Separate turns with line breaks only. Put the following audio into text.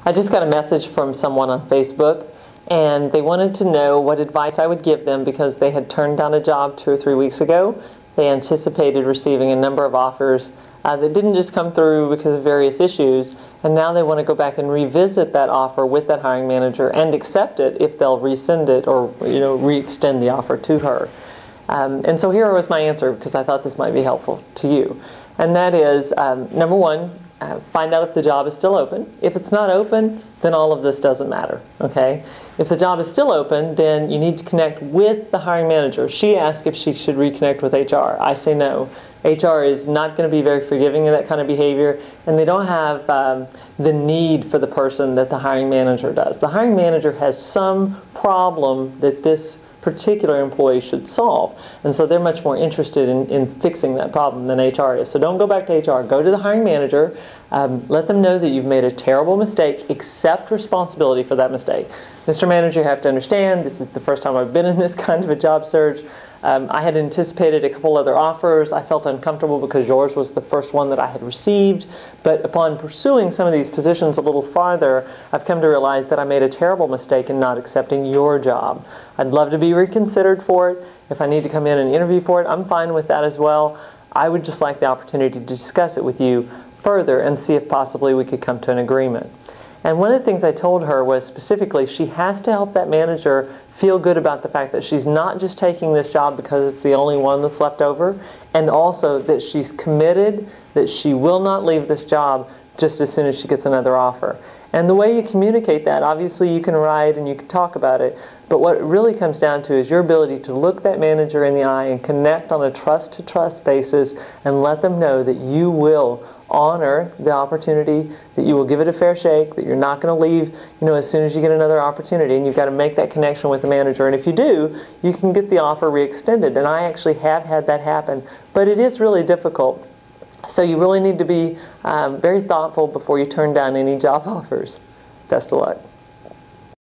I just got a message from someone on Facebook, and they wanted to know what advice I would give them because they had turned down a job 2 or 3 weeks ago. They anticipated receiving a number of offers that didn't just come through because of various issues, and now they want to go back and revisit that offer with that hiring manager and accept it if they'll rescind it or re-extend the offer to her. And so here was my answer, because I thought this might be helpful to you. And that is, number one, find out if the job is still open. If it's not open, then all of this doesn't matter, okay? If the job is still open, then you need to connect with the hiring manager. She asked if she should reconnect with HR. I say no. HR is not going to be very forgiving of that kind of behavior, and they don't have the need for the person that the hiring manager does. The hiring manager has some problem that this particular employee should solve, and so they're much more interested in fixing that problem than HR is. So don't go back to HR. Go to the hiring manager. Let them know that you've made a terrible mistake. Accept responsibility for that mistake. Mr. Manager, you have to understand, this is the first time I've been in this kind of a job search. I had anticipated a couple other offers. I felt uncomfortable because yours was the first one that I had received. But upon pursuing some of these positions a little farther, I've come to realize that I made a terrible mistake in not accepting your job. I'd love to be reconsidered for it. If I need to come in and interview for it, I'm fine with that as well. I would just like the opportunity to discuss it with you further and see if possibly we could come to an agreement. And one of the things I told her was specifically she has to help that manager feel good about the fact that she's not just taking this job because it's the only one that's left over, and also that she's committed, that she will not leave this job just as soon as she gets another offer. And the way you communicate that, obviously you can write and you can talk about it, but what it really comes down to is your ability to look that manager in the eye and connect on a trust-to-trust basis and let them know that you will honor the opportunity, that you will give it a fair shake, that you're not going to leave as soon as you get another opportunity, and you've got to make that connection with the manager. And if you do, you can get the offer re-extended. And I actually have had that happen, but it is really difficult. So you really need to be very thoughtful before you turn down any job offers. Best of luck.